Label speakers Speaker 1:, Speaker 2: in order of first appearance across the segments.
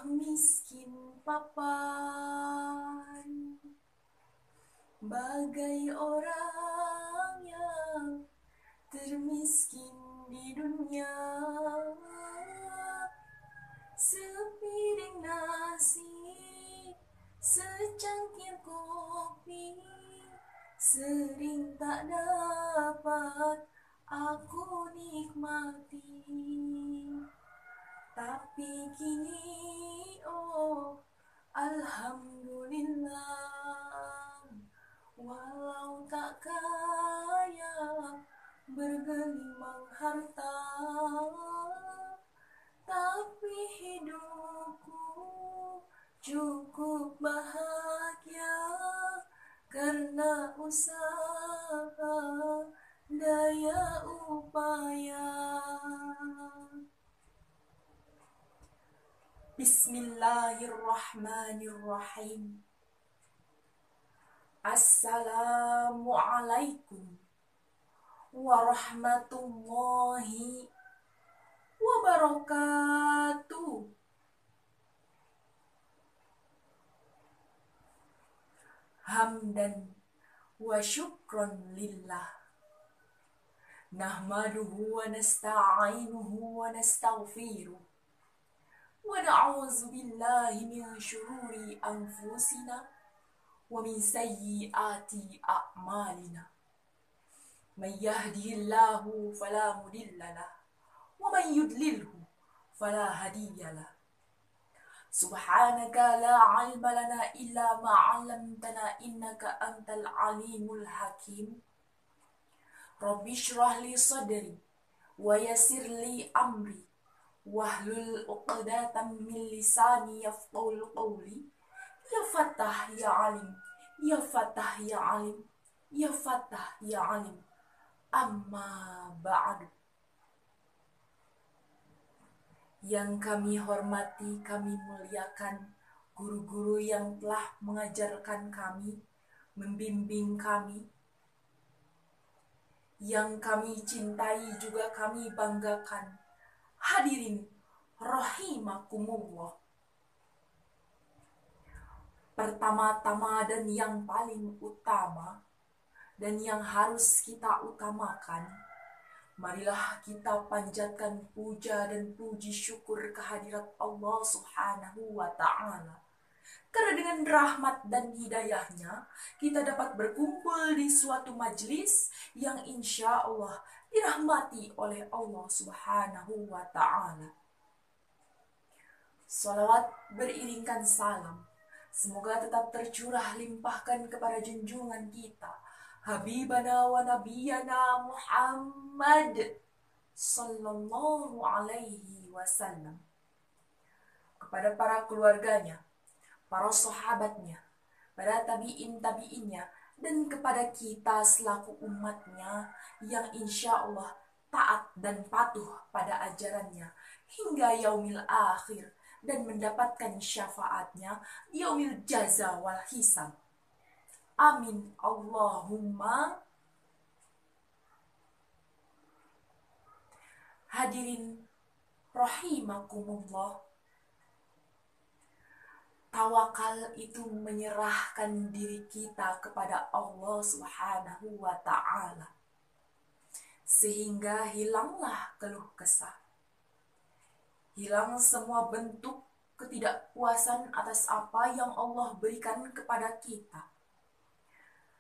Speaker 1: miskin papan, bagai orang yang termiskin di dunia. Sepiring nasi, secangkir kopi, sering tak dapat aku nikmati. Tapi kini oh alhamdulillah, walau tak kaya bergelimang harta, tapi hidupku cukup bahagia karena usaha daya upaya. Bismillahirrahmanirrahim. Assalamualaikum warahmatullahi wabarakatuh. Hamdan wa syukran lillah. Nahmaduhu wa nasta'inuhu wa nastaghfiruh. Wa na'udzu billahi min syururi anfusina wa min sayyiati a'malina. May yahdihillahu fala mudilla lahu wa man yudlilhu fala hadiya lahu. Subhanaka la ilma lana illa ma 'allamtana innaka antal alimul hakim. Rabbi shrah li sadri wa yassir li amri wahlul 'uqdatam min lisani yafqahul qawli. Ya Fattah ya Alim, ya Fattah ya Alim, ya Fattah ya Alim. Amma ba'du. Yang kami hormati, kami muliakan guru-guru yang telah mengajarkan kami, membimbing kami. Yang kami cintai juga kami banggakan. Hadirin rahimakumullah. Pertama-tama dan yang paling utama dan yang harus kita utamakan, marilah kita panjatkan puja dan puji syukur kehadirat Allah Subhanahu wa ta'ala. Karena dengan rahmat dan hidayahnya, kita dapat berkumpul di suatu majlis yang insya Allah dirahmati oleh Allah Subhanahu wa ta'ala. Salawat beriringkan salam, semoga tetap tercurah limpahkan kepada junjungan kita, Habibana wa Nabiyana Muhammad sallallahu alaihi wasallam, kepada para keluarganya, para sahabatnya, para tabi'in-tabi'innya, dan kepada kita selaku umatnya yang insya Allah taat dan patuh pada ajarannya hingga yaumil akhir dan mendapatkan syafaatnya yaumil jaza wal hisab. Amin Allahumma. Hadirin rahimakumullah. Tawakal itu menyerahkan diri kita kepada Allah Subhanahu wa ta'ala, sehingga hilanglah keluh kesah, hilang semua bentuk ketidakpuasan atas apa yang Allah berikan kepada kita.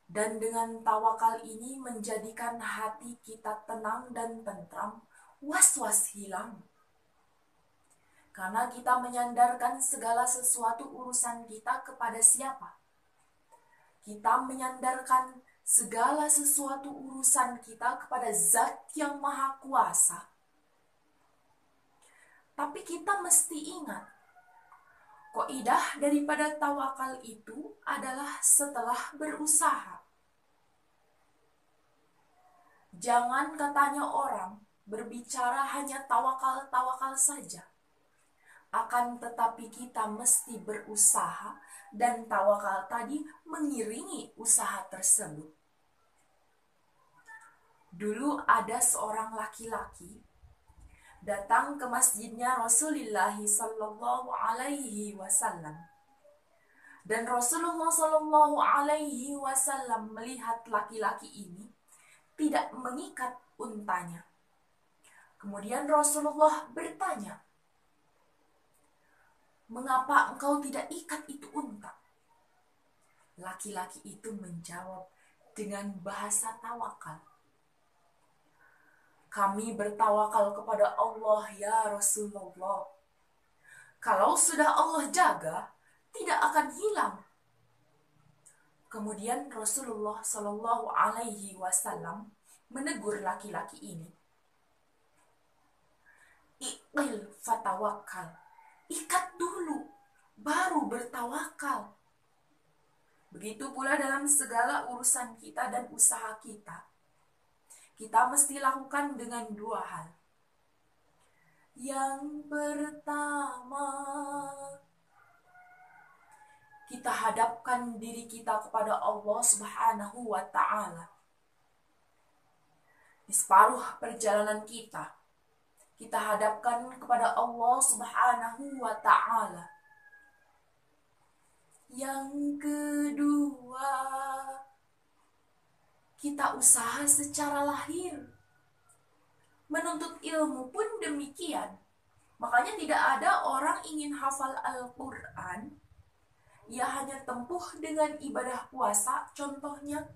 Speaker 1: Dan dengan tawakal ini menjadikan hati kita tenang dan tentram, was-was hilang. Karena kita menyandarkan segala sesuatu urusan kita kepada siapa? Kita menyandarkan segala sesuatu urusan kita kepada Zat yang Maha Kuasa. Tapi kita mesti ingat, kaidah daripada tawakal itu adalah setelah berusaha. Jangan katanya orang berbicara hanya tawakal-tawakal saja. Akan tetapi kita mesti berusaha dan tawakal tadi mengiringi usaha tersebut. Dulu ada seorang laki-laki datang ke masjidnya Rasulullah Sallallahu Alaihi Wasallam. Dan Rasulullah Sallallahu Alaihi Wasallam melihat laki-laki ini tidak mengikat untanya. Kemudian Rasulullah bertanya, "Mengapa engkau tidak ikat itu unta?" Laki-laki itu menjawab dengan bahasa tawakal, "Kami bertawakal kepada Allah ya Rasulullah. Kalau sudah Allah jaga, tidak akan hilang." Kemudian Rasulullah Shallallahu Alaihi Wasallam menegur laki-laki ini, "Iqil fatawakal, ikat dulu, baru bertawakal." Begitu pula dalam segala urusan kita dan usaha kita. Kita mesti lakukan dengan dua hal. Yang pertama, kita hadapkan diri kita kepada Allah Subhanahu wa Ta'ala. Di separuh perjalanan kita hadapkan kepada Allah Subhanahu wa Ta'ala. Yang kedua, kita usaha secara lahir. Menuntut ilmu pun demikian. Makanya tidak ada orang ingin hafal Al-Quran, ia hanya tempuh dengan ibadah puasa, contohnya.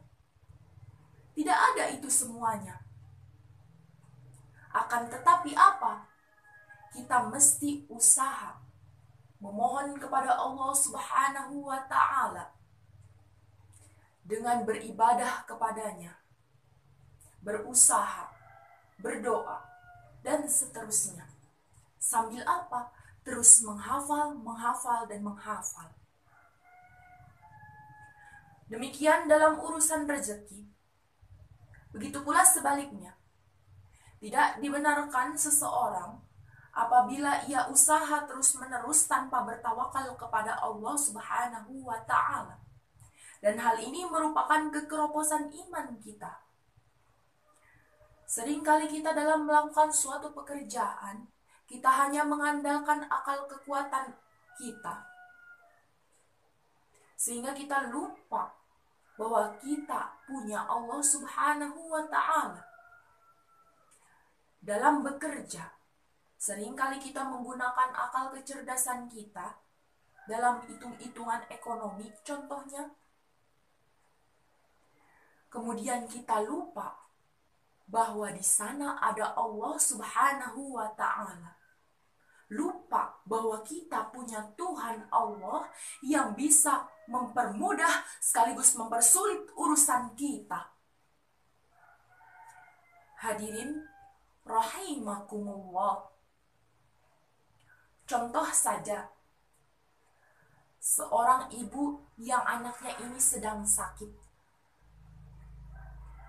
Speaker 1: Tidak ada itu semuanya. Akan tetapi apa? Kita mesti usaha memohon kepada Allah Subhanahu wa Ta'ala dengan beribadah kepadanya, berusaha, berdoa, dan seterusnya. Sambil apa? Terus menghafal, dan menghafal. Demikian dalam urusan rezeki. Begitu pula sebaliknya. Tidak dibenarkan seseorang apabila ia usaha terus-menerus tanpa bertawakal kepada Allah Subhanahu wa Ta'ala. Dan hal ini merupakan kekeroposan iman kita. Seringkali kita dalam melakukan suatu pekerjaan, kita hanya mengandalkan akal kekuatan kita. Sehingga kita lupa bahwa kita punya Allah Subhanahu wa Ta'ala. Dalam bekerja, seringkali kita menggunakan akal kecerdasan kita dalam hitung-hitungan ekonomi, contohnya. Kemudian kita lupa bahwa di sana ada Allah Subhanahu wa Ta'ala. Lupa bahwa kita punya Tuhan Allah yang bisa mempermudah sekaligus mempersulit urusan kita. Hadirin rahimakumullah. Contoh saja, seorang ibu yang anaknya ini sedang sakit.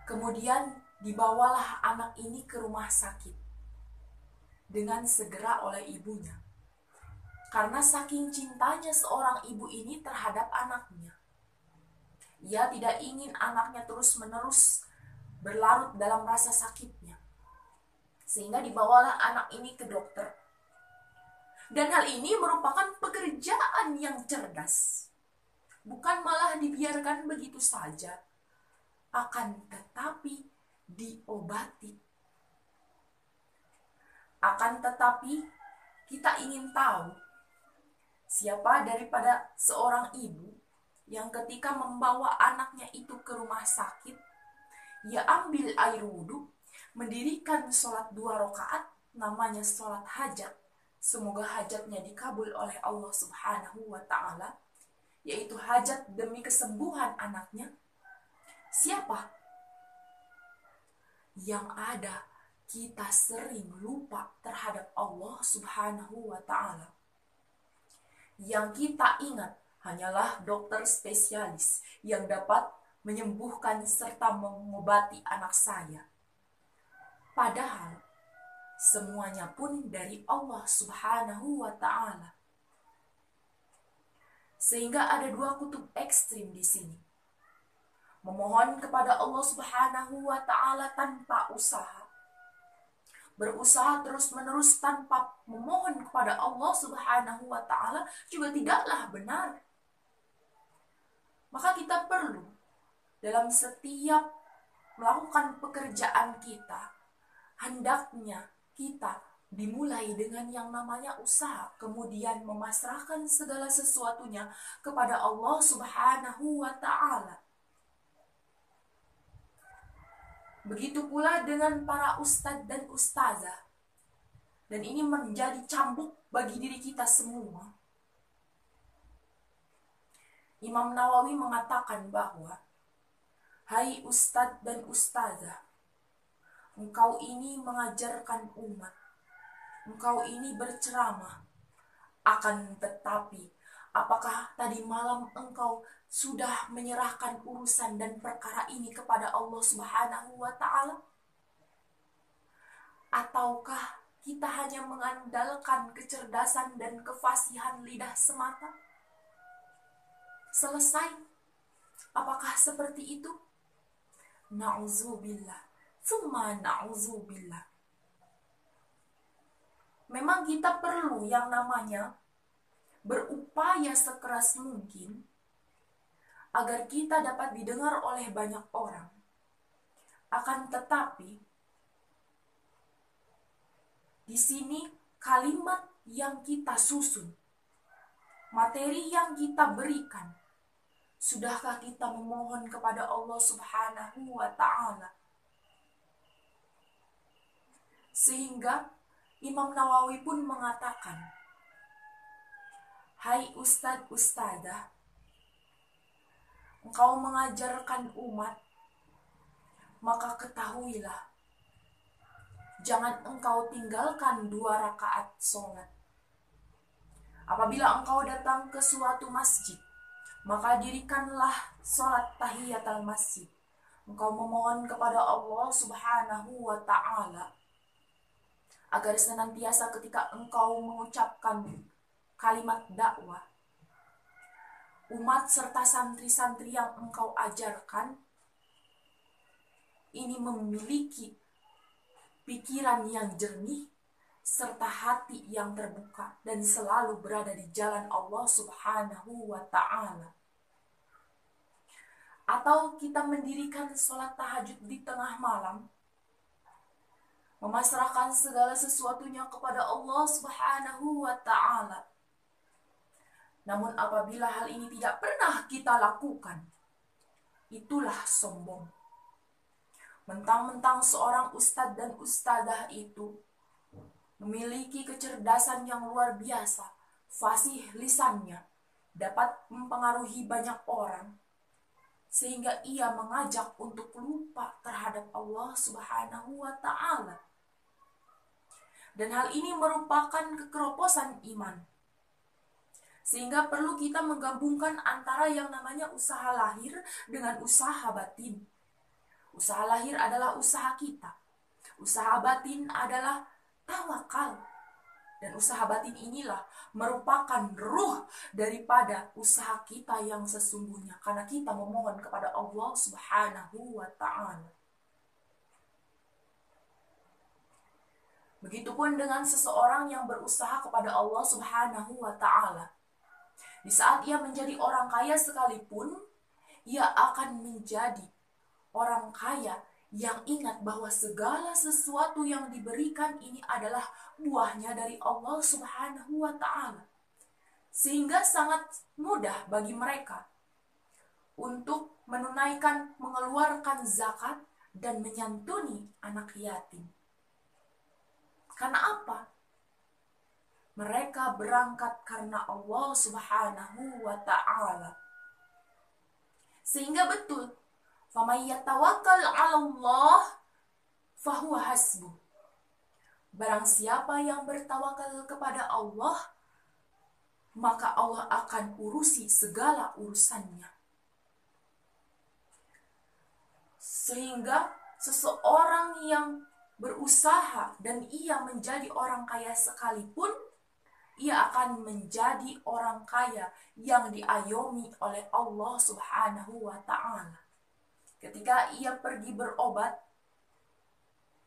Speaker 1: Kemudian dibawalah anak ini ke rumah sakit dengan segera oleh ibunya. Karena saking cintanya seorang ibu ini terhadap anaknya. Ia tidak ingin anaknya terus-menerus berlarut dalam rasa sakitnya. Sehingga dibawalah anak ini ke dokter. Dan hal ini merupakan pekerjaan yang cerdas. Bukan malah dibiarkan begitu saja. Akan tetapi diobati. Akan tetapi kita ingin tahu siapa daripada seorang ibu yang ketika membawa anaknya itu ke rumah sakit, ia ambil air wudhu, mendirikan sholat 2 rakaat, namanya sholat hajat. Semoga hajatnya dikabul oleh Allah Subhanahu wa Ta'ala, yaitu hajat demi kesembuhan anaknya. Siapa? Yang ada, kita sering lupa terhadap Allah Subhanahu wa Ta'ala. Yang kita ingat hanyalah dokter spesialis yang dapat menyembuhkan serta mengobati anak saya. Padahal semuanya pun dari Allah Subhanahu wa Ta'ala. Sehingga ada 2 kutub ekstrim di sini. Memohon kepada Allah Subhanahu wa Ta'ala tanpa usaha. berusaha terus-menerus tanpa memohon kepada Allah Subhanahu wa Ta'ala juga tidaklah benar. Maka kita perlu dalam setiap melakukan pekerjaan kita, hendaknya kita dimulai dengan yang namanya usaha, kemudian memasrahkan segala sesuatunya kepada Allah Subhanahu wa Ta'ala. Begitu pula dengan para ustadz dan ustazah. Dan ini menjadi cambuk bagi diri kita semua. Imam Nawawi mengatakan bahwa, hai ustadz dan ustazah, engkau ini mengajarkan umat, engkau ini berceramah. Akan tetapi, apakah tadi malam engkau sudah menyerahkan urusan dan perkara ini kepada Allah Subhanahu wa Ta'ala? Ataukah kita hanya mengandalkan kecerdasan dan kefasihan lidah semata? Selesai. Apakah seperti itu? Na'udzubillah. Summa na'udzubillah. Memang kita perlu yang namanya berupaya sekeras mungkin agar kita dapat didengar oleh banyak orang. Akan tetapi, di sini kalimat yang kita susun, materi yang kita berikan, sudahkah kita memohon kepada Allah Subhanahu wa Ta'ala? Sehingga Imam Nawawi pun mengatakan, hai ustadz ustadzah, engkau mengajarkan umat, maka ketahuilah, jangan engkau tinggalkan 2 rakaat sholat. Apabila engkau datang ke suatu masjid, maka dirikanlah sholat tahiyatul masjid. Engkau memohon kepada Allah Subhanahu wa Ta'ala agar senantiasa ketika engkau mengucapkan kalimat dakwah, umat serta santri-santri yang engkau ajarkan ini memiliki pikiran yang jernih serta hati yang terbuka dan selalu berada di jalan Allah Subhanahu wa Ta'ala. Atau kita mendirikan sholat tahajud di tengah malam, memasrahkan segala sesuatunya kepada Allah Subhanahu wa Ta'ala. Namun apabila hal ini tidak pernah kita lakukan, itulah sombong. Mentang-mentang seorang ustadz dan ustadzah itu memiliki kecerdasan yang luar biasa, fasih lisannya, dapat mempengaruhi banyak orang, sehingga ia mengajak untuk lupa terhadap Allah Subhanahu wa Ta'ala. Dan hal ini merupakan kekeroposan iman. Sehingga perlu kita menggabungkan antara yang namanya usaha lahir dengan usaha batin. Usaha lahir adalah usaha kita. Usaha batin adalah tawakal. Dan usaha batin inilah merupakan ruh daripada usaha kita yang sesungguhnya. Karena kita memohon kepada Allah Subhanahu wa Ta'ala. Begitupun dengan seseorang yang berusaha kepada Allah Subhanahu wa Ta'ala. Di saat ia menjadi orang kaya sekalipun, ia akan menjadi orang kaya yang ingat bahwa segala sesuatu yang diberikan ini adalah buahnya dari Allah Subhanahu wa Ta'ala. Sehingga sangat mudah bagi mereka untuk menunaikan, mengeluarkan zakat dan menyantuni anak yatim. Karena apa? Mereka berangkat karena Allah Subhanahu wa Ta'ala. Sehingga betul, faman yatawakkal 'ala Allah fahuwa hasbuh. Barang siapa yang bertawakal kepada Allah, maka Allah akan urusi segala urusannya. Sehingga seseorang yang berusaha dan ia menjadi orang kaya sekalipun, ia akan menjadi orang kaya yang diayomi oleh Allah Subhanahu wa Ta'ala. Ketika ia pergi berobat,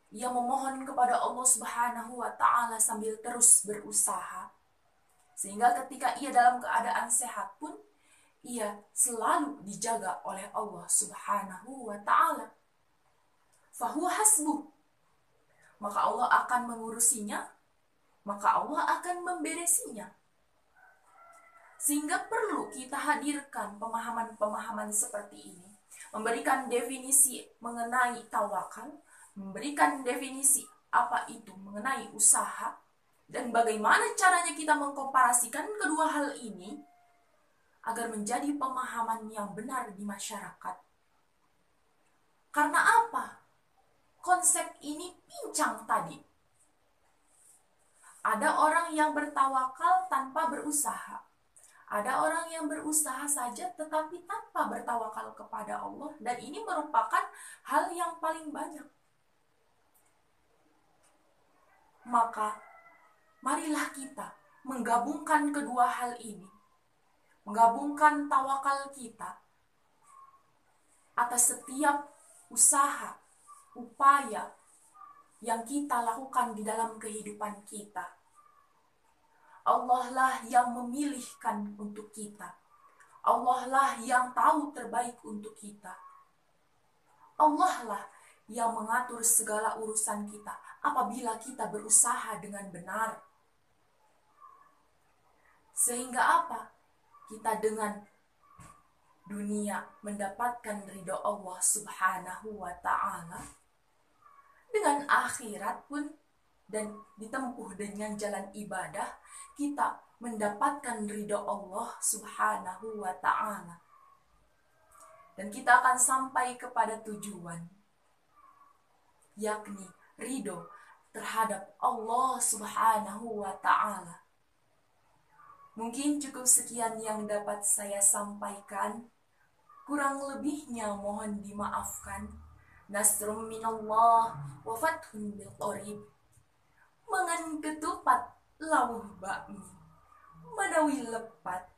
Speaker 1: Ia memohon kepada Allah Subhanahu wa Ta'ala sambil terus berusaha, sehingga ketika ia dalam keadaan sehat pun ia selalu dijaga oleh Allah Subhanahu wa Ta'ala. Fahuwa hasbuh, maka Allah akan mengurusinya, maka Allah akan memberesinya. Sehingga perlu kita hadirkan pemahaman-pemahaman seperti ini, memberikan definisi mengenai tawakal, memberikan definisi apa itu mengenai usaha, dan bagaimana caranya kita mengkomparasikan kedua hal ini agar menjadi pemahaman yang benar di masyarakat. Karena apa? Konsep ini pincang tadi. Ada orang yang bertawakal tanpa berusaha. Ada orang yang berusaha saja tetapi tanpa bertawakal kepada Allah, dan ini merupakan hal yang paling banyak. Maka marilah kita menggabungkan kedua hal ini. Menggabungkan tawakal kita atas setiap usaha, upaya yang kita lakukan di dalam kehidupan kita. Allah lah yang memilihkan untuk kita. Allah lah yang tahu terbaik untuk kita. Allah lah yang mengatur segala urusan kita apabila kita berusaha dengan benar. Sehingga apa? Kita dengan dunia mendapatkan ridho Allah Subhanahu wa Ta'ala, dengan akhirat pun dan ditempuh dengan jalan ibadah, kita mendapatkan ridho Allah Subhanahu wa Ta'ala. Dan kita akan sampai kepada tujuan, yakni ridho terhadap Allah Subhanahu wa Ta'ala. Mungkin cukup sekian yang dapat saya sampaikan. Kurang lebihnya mohon dimaafkan. Nasrum minallah wa fathun bil qarib. Mangan ketupat lawuh bakmi, manawi lepat.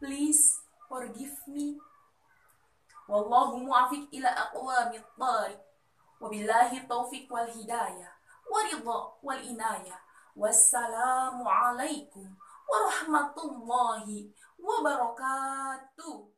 Speaker 1: Please forgive me. Wallahu muafiq ila aqwamit thariq. Wabillahi taufiq wal hidayah, waridha wal inayah. Wassalamu alaikum warahmatullahi wabarakatuh.